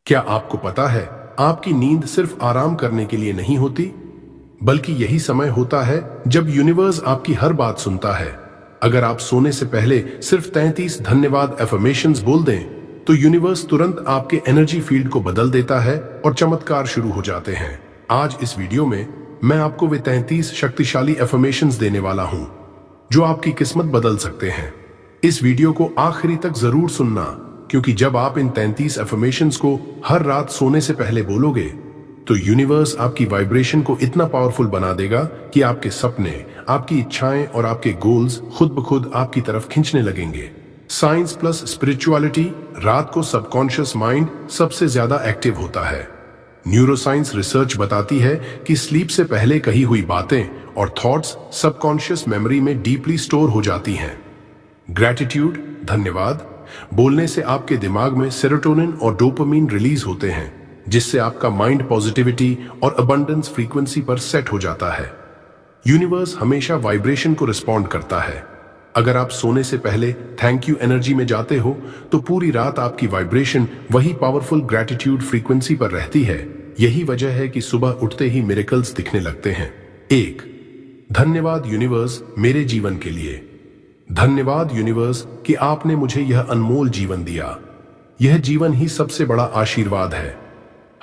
क्या आपको पता है, आपकी नींद सिर्फ आराम करने के लिए नहीं होती, बल्कि यही समय होता है जब यूनिवर्स आपकी हर बात सुनता है। अगर आप सोने से पहले सिर्फ 33 धन्यवाद एफर्मेशंस बोल दें, तो यूनिवर्स तुरंत आपके एनर्जी फील्ड को बदल देता है और चमत्कार शुरू हो जाते हैं। आज इस वीडियो में मैं आपको वे 33 शक्तिशाली एफर्मेशंस देने वाला हूं, जो आपकी किस्मत बदल सकते हैं। इस वीडियो को आखिरी तक जरूर सुनना, क्योंकि जब आप इन 33 एफर्मेशंस को हर रात सोने से पहले बोलोगे, तो यूनिवर्स आपकी वाइब्रेशन को इतना पावरफुल बना देगा कि आपके सपने, आपकी इच्छाएं और आपके गोल्स खुद ब खुद आपकी तरफ खींचने लगेंगे। साइंस प्लस स्पिरिचुअलिटी, रात को सबकॉन्शियस माइंड सबसे ज्यादा एक्टिव होता है। न्यूरोसाइंस रिसर्च बताती है कि स्लीप से पहले कही हुई बातें और थॉट्स सबकॉन्शियस मेमोरी में डीपली स्टोर हो जाती हैं। ग्रैटिट्यूड, धन्यवाद बोलने से आपके दिमाग में सेरोटोनिन और डोपामिन रिलीज होते हैं, जिससे आपका माइंड पॉजिटिविटी और अबंडेंस फ्रीक्वेंसी पर सेट हो जाता है। यूनिवर्स हमेशा वाइब्रेशन को रिस्पॉन्ड करता है। अगर आप सोने से पहले थैंक यू एनर्जी में जाते हो, तो पूरी रात आपकी वाइब्रेशन वही पावरफुल ग्रैटिट्यूड फ्रीक्वेंसी पर रहती है। यही वजह है कि सुबह उठते ही मिरेकल्स दिखने लगते हैं। 1. धन्यवाद यूनिवर्स मेरे जीवन के लिए। धन्यवाद यूनिवर्स कि आपने मुझे यह अनमोल जीवन दिया। यह जीवन ही सबसे बड़ा आशीर्वाद है।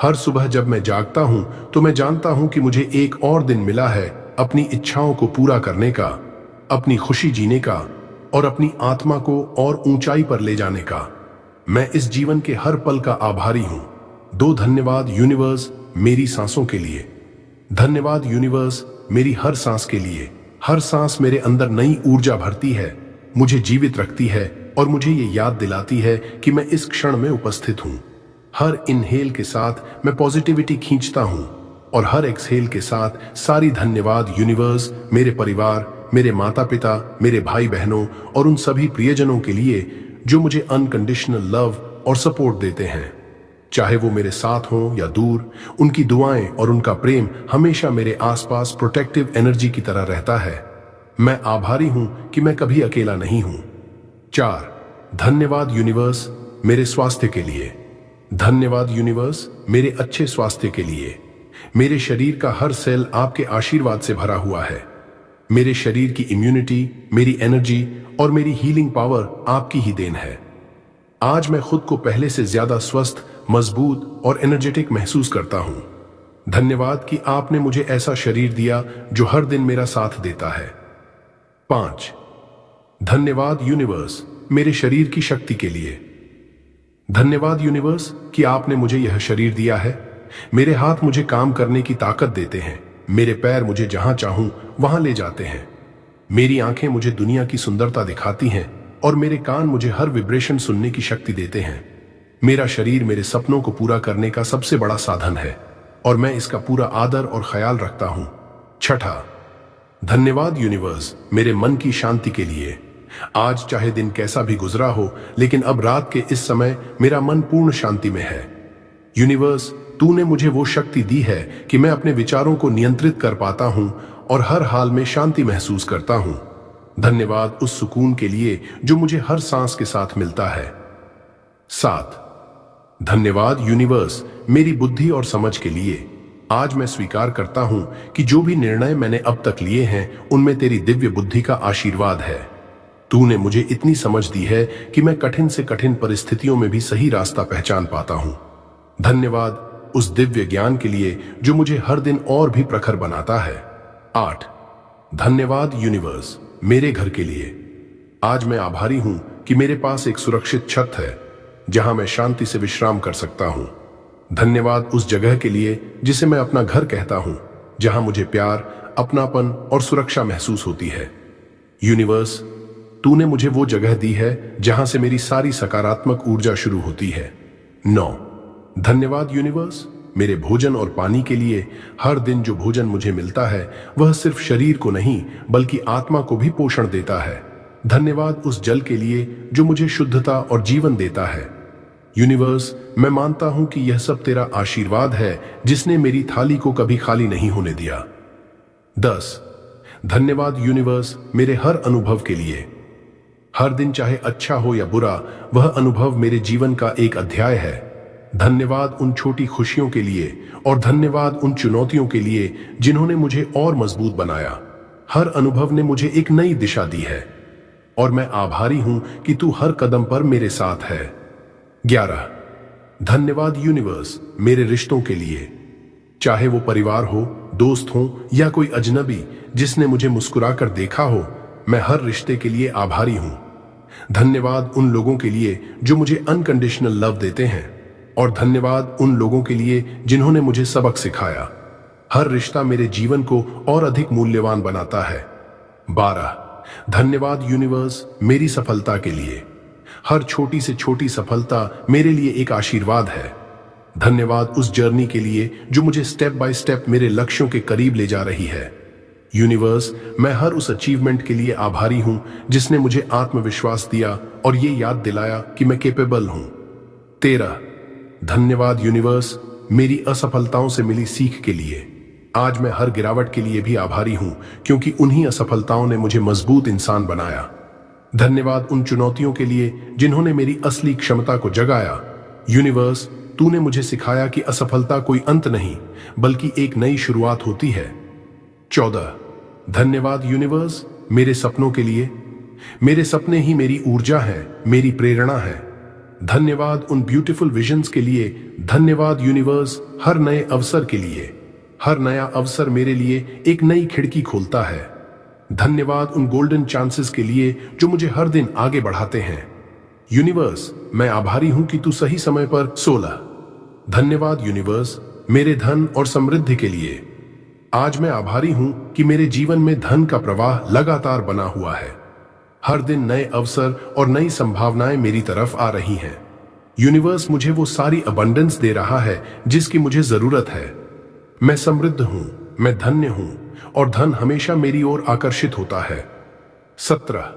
हर सुबह जब मैं जागता हूं, तो मैं जानता हूं कि मुझे एक और दिन मिला है अपनी इच्छाओं को पूरा करने का, अपनी खुशी जीने का और अपनी आत्मा को और ऊंचाई पर ले जाने का। मैं इस जीवन के हर पल का आभारी हूं। 2. धन्यवाद यूनिवर्स मेरी सांसों के लिए। धन्यवाद यूनिवर्स मेरी हर सांस के लिए। हर सांस मेरे अंदर नई ऊर्जा भरती है, मुझे जीवित रखती है और मुझे ये याद दिलाती है कि मैं इस क्षण में उपस्थित हूं। हर इनहेल के साथ मैं पॉजिटिविटी खींचता हूं और हर एक्सहेल के साथ सारी धन्यवाद यूनिवर्स मेरे परिवार, मेरे माता पिता, मेरे भाई बहनों और उन सभी प्रियजनों के लिए जो मुझे अनकंडीशनल लव और सपोर्ट देते हैं। चाहे वो मेरे साथ हों या दूर, उनकी दुआएं और उनका प्रेम हमेशा मेरे आसपास प्रोटेक्टिव एनर्जी की तरह रहता है। मैं आभारी हूं कि मैं कभी अकेला नहीं हूं। 4. धन्यवाद यूनिवर्स मेरे स्वास्थ्य के लिए। धन्यवाद यूनिवर्स मेरे अच्छे स्वास्थ्य के लिए। मेरे शरीर का हर सेल आपके आशीर्वाद से भरा हुआ है। मेरे शरीर की इम्यूनिटी, मेरी एनर्जी और मेरी हीलिंग पावर आपकी ही देन है। आज मैं खुद को पहले से ज्यादा स्वस्थ, मजबूत और एनर्जेटिक महसूस करता हूं। धन्यवाद कि आपने मुझे ऐसा शरीर दिया जो हर दिन मेरा साथ देता है। 5. धन्यवाद यूनिवर्स मेरे शरीर की शक्ति के लिए। धन्यवाद यूनिवर्स कि आपने मुझे यह शरीर दिया है। मेरे हाथ मुझे काम करने की ताकत देते हैं। मेरे पैर मुझे जहां चाहूं वहां ले जाते हैं। मेरी आंखें मुझे दुनिया की सुंदरता दिखाती हैं और मेरे कान मुझे हर विब्रेशन सुनने की शक्ति देते हैं। मेरा शरीर मेरे सपनों को पूरा करने का सबसे बड़ा साधन है और मैं इसका पूरा आदर और ख्याल रखता हूं। 6. धन्यवाद यूनिवर्स मेरे मन की शांति के लिए। आज चाहे दिन कैसा भी गुजरा हो, लेकिन अब रात के इस समय मेरा मन पूर्ण शांति में है। यूनिवर्स, तूने मुझे वो शक्ति दी है कि मैं अपने विचारों को नियंत्रित कर पाता हूं और हर हाल में शांति महसूस करता हूं। धन्यवाद उस सुकून के लिए जो मुझे हर सांस के साथ मिलता है। 7. धन्यवाद यूनिवर्स मेरी बुद्धि और समझ के लिए। आज मैं स्वीकार करता हूं कि जो भी निर्णय मैंने अब तक लिए हैं, उनमें तेरी दिव्य बुद्धि का आशीर्वाद है। तूने मुझे इतनी समझ दी है कि मैं कठिन से कठिन परिस्थितियों में भी सही रास्ता पहचान पाता हूं। धन्यवाद उस दिव्य ज्ञान के लिए जो मुझे हर दिन और भी प्रखर बनाता है। 8. धन्यवाद यूनिवर्स मेरे घर के लिए। आज मैं आभारी हूं कि मेरे पास एक सुरक्षित छत है जहां मैं शांति से विश्राम कर सकता हूं। धन्यवाद उस जगह के लिए जिसे मैं अपना घर कहता हूं, जहां मुझे प्यार, अपनापन और सुरक्षा महसूस होती है। यूनिवर्स, तूने मुझे वो जगह दी है जहां से मेरी सारी सकारात्मक ऊर्जा शुरू होती है। 9. धन्यवाद यूनिवर्स मेरे भोजन और पानी के लिए। हर दिन जो भोजन मुझे मिलता है, वह सिर्फ शरीर को नहीं बल्कि आत्मा को भी पोषण देता है। धन्यवाद उस जल के लिए जो मुझे शुद्धता और जीवन देता है। यूनिवर्स, मैं मानता हूं कि यह सब तेरा आशीर्वाद है जिसने मेरी थाली को कभी खाली नहीं होने दिया। 10. धन्यवाद यूनिवर्स मेरे हर अनुभव के लिए। हर दिन चाहे अच्छा हो या बुरा, वह अनुभव मेरे जीवन का एक अध्याय है। धन्यवाद उन छोटी खुशियों के लिए और धन्यवाद उन चुनौतियों के लिए जिन्होंने मुझे और मजबूत बनाया। हर अनुभव ने मुझे एक नई दिशा दी है और मैं आभारी हूं कि तू हर कदम पर मेरे साथ है। 11 धन्यवाद यूनिवर्स मेरे रिश्तों के लिए, चाहे वो परिवार हो, दोस्त हो या कोई अजनबी जिसने मुझे मुस्कुराकर देखा हो, मैं हर रिश्ते के लिए आभारी हूं। धन्यवाद उन लोगों के लिए जो मुझे अनकंडीशनल लव देते हैं और धन्यवाद उन लोगों के लिए जिन्होंने मुझे सबक सिखाया। हर रिश्ता मेरे जीवन को और अधिक मूल्यवान बनाता है। 12 धन्यवाद यूनिवर्स मेरी सफलता के लिए, हर छोटी से छोटी सफलता मेरे लिए एक आशीर्वाद है। धन्यवाद उस जर्नी के लिए जो मुझे स्टेप बाय स्टेप मेरे लक्ष्यों के करीब ले जा रही है। यूनिवर्स मैं हर उस अचीवमेंट के लिए आभारी हूं जिसने मुझे आत्मविश्वास दिया और ये याद दिलाया कि मैं कैपेबल हूं। 13 धन्यवाद यूनिवर्स मेरी असफलताओं से मिली सीख के लिए, आज मैं हर गिरावट के लिए भी आभारी हूं क्योंकि उन्हीं असफलताओं ने मुझे मजबूत इंसान बनाया। धन्यवाद उन चुनौतियों के लिए जिन्होंने मेरी असली क्षमता को जगाया। यूनिवर्स तूने मुझे सिखाया कि असफलता कोई अंत नहीं बल्कि एक नई शुरुआत होती है। 14 धन्यवाद यूनिवर्स मेरे सपनों के लिए, मेरे सपने ही मेरी ऊर्जा है, मेरी प्रेरणा है। धन्यवाद उन ब्यूटीफुल विजन्स के लिए, धन्यवाद यूनिवर्स हर नए अवसर के लिए, हर नया अवसर मेरे लिए एक नई खिड़की खोलता है। धन्यवाद उन गोल्डन चांसेस के लिए जो मुझे हर दिन आगे बढ़ाते हैं। यूनिवर्स मैं आभारी हूं कि तू सही समय पर 16 धन्यवाद यूनिवर्स मेरे धन और समृद्धि के लिए, आज मैं आभारी हूं कि मेरे जीवन में धन का प्रवाह लगातार बना हुआ है। हर दिन नए अवसर और नई संभावनाएं मेरी तरफ आ रही हैं। यूनिवर्स मुझे वो सारी अबंडेंस दे रहा है जिसकी मुझे जरूरत है। मैं समृद्ध हूं, मैं धन्य हूं और धन हमेशा मेरी ओर आकर्षित होता है। 17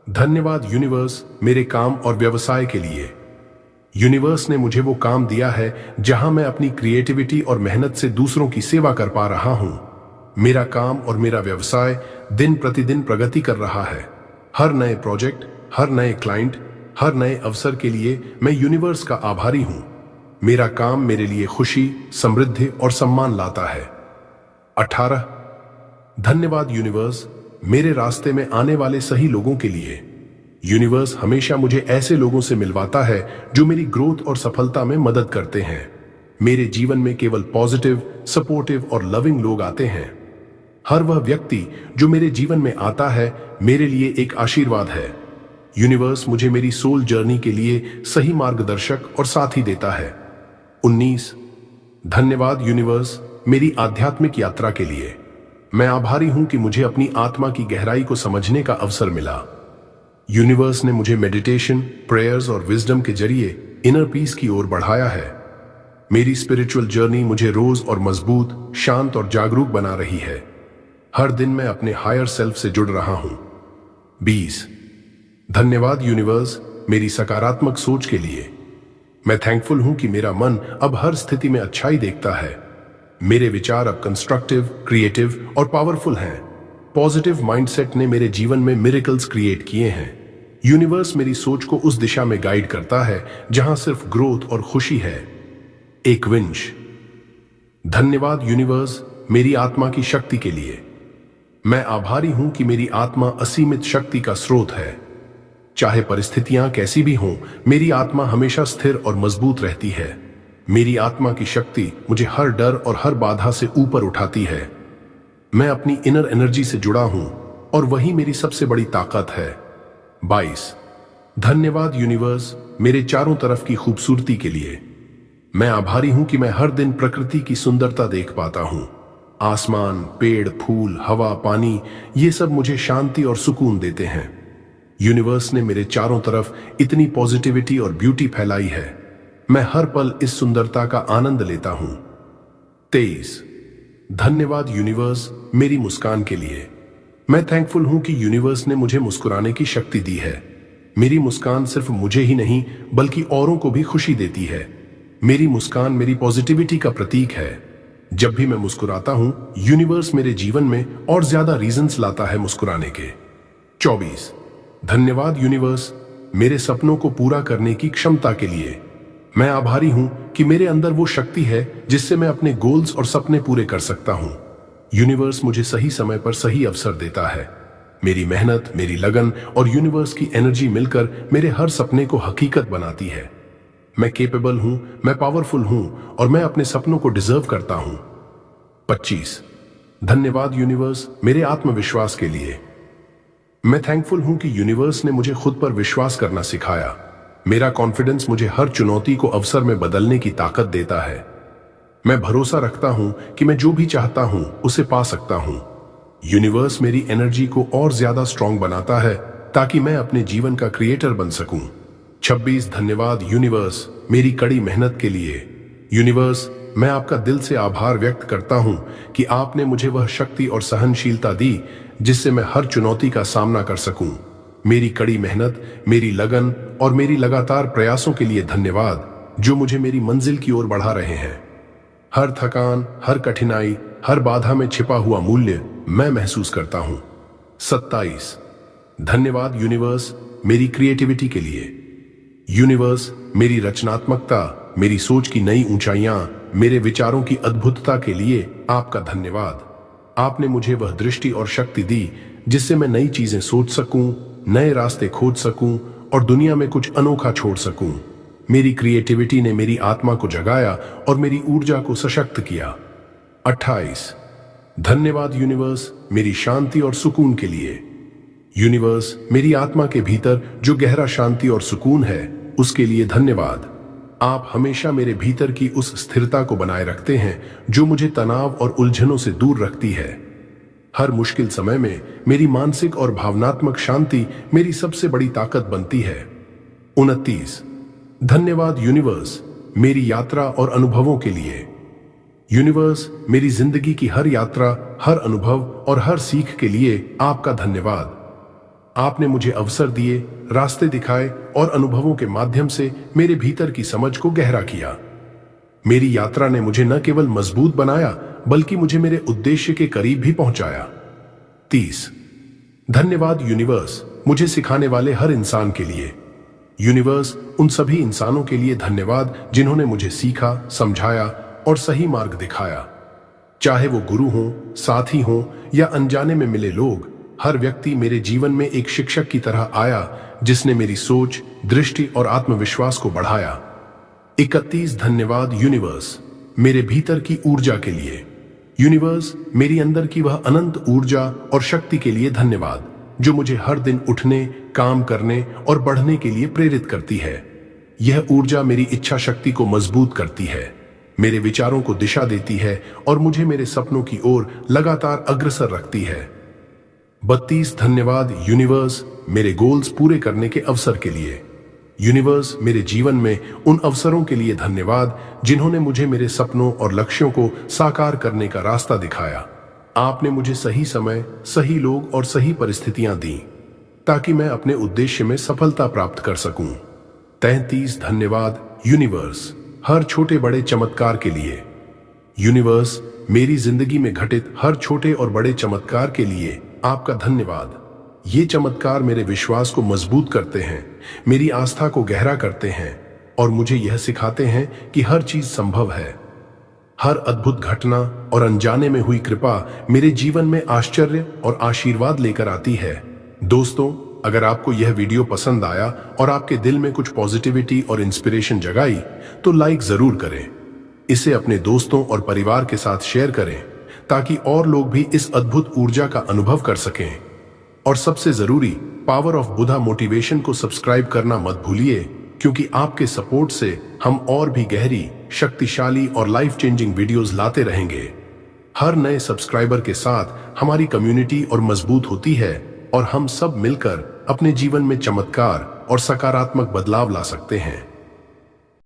धन्यवाद यूनिवर्स मेरे काम और व्यवसाय के लिए, यूनिवर्स ने मुझे वो काम दिया है जहां मैं अपनी क्रिएटिविटी और मेहनत से दूसरों की सेवा कर पा रहा हूं। मेरा काम और मेरा व्यवसाय दिन प्रतिदिन प्रगति कर रहा है। हर नए प्रोजेक्ट, हर नए क्लाइंट, हर नए अवसर के लिए मैं यूनिवर्स का आभारी हूं। मेरा काम मेरे लिए खुशी, समृद्धि और सम्मान लाता है। 18 धन्यवाद यूनिवर्स मेरे रास्ते में आने वाले सही लोगों के लिए, यूनिवर्स हमेशा मुझे ऐसे लोगों से मिलवाता है जो मेरी ग्रोथ और सफलता में मदद करते हैं। मेरे जीवन में केवल पॉजिटिव, सपोर्टिव और लविंग लोग आते हैं। हर वह व्यक्ति जो मेरे जीवन में आता है मेरे लिए एक आशीर्वाद है। यूनिवर्स मुझे मेरी सोल जर्नी के लिए सही मार्गदर्शक और साथी देता है। 19 धन्यवाद यूनिवर्स मेरी आध्यात्मिक यात्रा के लिए, मैं आभारी हूं कि मुझे अपनी आत्मा की गहराई को समझने का अवसर मिला। यूनिवर्स ने मुझे मेडिटेशन, प्रेयर्स और विजडम के जरिए इनर पीस की ओर बढ़ाया है। मेरी स्पिरिचुअल जर्नी मुझे रोज और मजबूत, शांत और जागरूक बना रही है। हर दिन मैं अपने हायर सेल्फ से जुड़ रहा हूं। 20 धन्यवाद यूनिवर्स मेरी सकारात्मक सोच के लिए, मैं थैंकफुल हूं कि मेरा मन अब हर स्थिति में अच्छाई देखता है। मेरे विचार अब कंस्ट्रक्टिव, क्रिएटिव और पावरफुल हैं। पॉजिटिव माइंडसेट ने मेरे जीवन में मिरेकल्स क्रिएट किए हैं। यूनिवर्स मेरी सोच को उस दिशा में गाइड करता है जहां सिर्फ ग्रोथ और खुशी है। 21 धन्यवाद यूनिवर्स मेरी आत्मा की शक्ति के लिए, मैं आभारी हूं कि मेरी आत्मा असीमित शक्ति का स्रोत है। चाहे परिस्थितियां कैसी भी हों, मेरी आत्मा हमेशा स्थिर और मजबूत रहती है। मेरी आत्मा की शक्ति मुझे हर डर और हर बाधा से ऊपर उठाती है। मैं अपनी इनर एनर्जी से जुड़ा हूं और वही मेरी सबसे बड़ी ताकत है। 22 धन्यवाद यूनिवर्स मेरे चारों तरफ की खूबसूरती के लिए, मैं आभारी हूं कि मैं हर दिन प्रकृति की सुंदरता देख पाता हूं। आसमान, पेड़, फूल, हवा, पानी, ये सब मुझे शांति और सुकून देते हैं। यूनिवर्स ने मेरे चारों तरफ इतनी पॉजिटिविटी और ब्यूटी फैलाई है, मैं हर पल इस सुंदरता का आनंद लेता हूं। 23 धन्यवाद यूनिवर्स मेरी मुस्कान के लिए, मैं थैंकफुल हूं कि यूनिवर्स ने मुझे मुस्कुराने की शक्ति दी है। मेरी मुस्कान सिर्फ मुझे ही नहीं बल्कि औरों को भी खुशी देती है। मेरी मुस्कान मेरी पॉजिटिविटी का प्रतीक है। जब भी मैं मुस्कुराता हूं, यूनिवर्स मेरे जीवन में और ज्यादा रीजंस लाता है मुस्कुराने के। 24 धन्यवाद यूनिवर्स मेरे सपनों को पूरा करने की क्षमता के लिए, मैं आभारी हूं कि मेरे अंदर वो शक्ति है जिससे मैं अपने गोल्स और सपने पूरे कर सकता हूं। यूनिवर्स मुझे सही समय पर सही अवसर देता है। मेरी मेहनत, मेरी लगन और यूनिवर्स की एनर्जी मिलकर मेरे हर सपने को हकीकत बनाती है। मैं केपेबल हूं, मैं पावरफुल हूं और मैं अपने सपनों को डिजर्व करता हूं। 25। धन्यवाद यूनिवर्स मेरे आत्मविश्वास के लिए। मैं थैंकफुल हूं कि यूनिवर्स ने मुझे खुद पर विश्वास करना सिखाया। मेरा कॉन्फिडेंस मुझे हर चुनौती को अवसर में बदलने की ताकत देता है। मैं भरोसा रखता हूं कि मैं जो भी चाहता हूं उसे पा सकता हूं। यूनिवर्स मेरी एनर्जी को और ज्यादा स्ट्रांग बनाता है ताकि मैं अपने जीवन का क्रिएटर बन सकूं। 26। धन्यवाद यूनिवर्स मेरी कड़ी मेहनत के लिए। यूनिवर्स, मैं आपका दिल से आभार व्यक्त करता हूं कि आपने मुझे वह शक्ति और सहनशीलता दी जिससे मैं हर चुनौती का सामना कर सकूं। मेरी कड़ी मेहनत, मेरी लगन और मेरी लगातार प्रयासों के लिए धन्यवाद जो मुझे मेरी मंजिल की ओर बढ़ा रहे हैं। हर थकान, हर कठिनाई, हर बाधा में छिपा हुआ मूल्य मैं महसूस करता हूं। 27। धन्यवाद यूनिवर्स मेरी क्रिएटिविटी के लिए। यूनिवर्स मेरी रचनात्मकता, मेरी सोच की नई ऊंचाइयां, मेरे विचारों की अद्भुतता के लिए आपका धन्यवाद। आपने मुझे वह दृष्टि और शक्ति दी जिससे मैं नई चीजें सोच सकूं, नए रास्ते खोज सकूं और दुनिया में कुछ अनोखा छोड़ सकूं। मेरी क्रिएटिविटी ने मेरी आत्मा को जगाया और मेरी ऊर्जा को सशक्त किया। 28। धन्यवाद यूनिवर्स मेरी शांति और सुकून के लिए। यूनिवर्स मेरी आत्मा के भीतर जो गहरा शांति और सुकून है उसके लिए धन्यवाद। आप हमेशा मेरे भीतर की उस स्थिरता को बनाए रखते हैं जो मुझे तनाव और उलझनों से दूर रखती है। हर मुश्किल समय में मेरी मानसिक और भावनात्मक शांति मेरी सबसे बड़ी ताकत बनती है। 29। धन्यवाद यूनिवर्स मेरी यात्रा और अनुभवों के लिए। यूनिवर्स मेरी जिंदगी की हर यात्रा, हर अनुभव और हर सीख के लिए आपका धन्यवाद। आपने मुझे अवसर दिए, रास्ते दिखाए और अनुभवों के माध्यम से मेरे भीतर की समझ को गहरा किया। मेरी यात्रा ने मुझे न केवल मजबूत बनाया बल्कि मुझे मेरे उद्देश्य के करीब भी पहुंचाया। 30। धन्यवाद यूनिवर्स मुझे सिखाने वाले हर इंसान के लिए। यूनिवर्स उन सभी इंसानों के लिए धन्यवाद जिन्होंने मुझे सीखा, समझाया और सही मार्ग दिखाया। चाहे वो गुरु हों, साथी हों या अनजाने में मिले लोग, हर व्यक्ति मेरे जीवन में एक शिक्षक की तरह आया जिसने मेरी सोच, दृष्टि और आत्मविश्वास को बढ़ाया। 31। धन्यवाद यूनिवर्स मेरे भीतर की ऊर्जा के लिए। यूनिवर्स मेरी अंदर की वह अनंत ऊर्जा और शक्ति के लिए धन्यवाद जो मुझे हर दिन उठने, काम करने और बढ़ने के लिए प्रेरित करती है। यह ऊर्जा मेरी इच्छा शक्ति को मजबूत करती है, मेरे विचारों को दिशा देती है और मुझे मेरे सपनों की ओर लगातार अग्रसर रखती है। 32। धन्यवाद यूनिवर्स मेरे गोल्स पूरे करने के अवसर के लिए। यूनिवर्स मेरे जीवन में उन अवसरों के लिए धन्यवाद जिन्होंने मुझे मेरे सपनों और लक्ष्यों को साकार करने का रास्ता दिखाया। आपने मुझे सही समय, सही लोग और सही परिस्थितियां दी ताकि मैं अपने उद्देश्य में सफलता प्राप्त कर सकूं। 33। धन्यवाद यूनिवर्स हर छोटे बड़े चमत्कार के लिए। यूनिवर्स मेरी जिंदगी में घटित हर छोटे और बड़े चमत्कार के लिए आपका धन्यवाद। ये चमत्कार मेरे विश्वास को मजबूत करते हैं, मेरी आस्था को गहरा करते हैं और मुझे यह सिखाते हैं कि हर चीज संभव है। हर अद्भुत घटना और अनजाने में हुई कृपा मेरे जीवन में आश्चर्य और आशीर्वाद लेकर आती है। दोस्तों, अगर आपको यह वीडियो पसंद आया और आपके दिल में कुछ पॉजिटिविटी और इंस्पिरेशन जगाई तो लाइक जरूर करें। इसे अपने दोस्तों और परिवार के साथ शेयर करें ताकि और लोग भी इस अद्भुत ऊर्जा का अनुभव कर सकें। और सबसे जरूरी, पावर ऑफ बुधा मोटिवेशन को सब्सक्राइब करना मत भूलिए क्योंकि आपके सपोर्ट से हम और भी गहरी, शक्तिशाली और लाइफ चेंजिंग वीडियोस लाते रहेंगे। हर नए सब्सक्राइबर के साथ हमारी कम्युनिटी और मजबूत होती है और हम सब मिलकर अपने जीवन में चमत्कार और सकारात्मक बदलाव ला सकते हैं।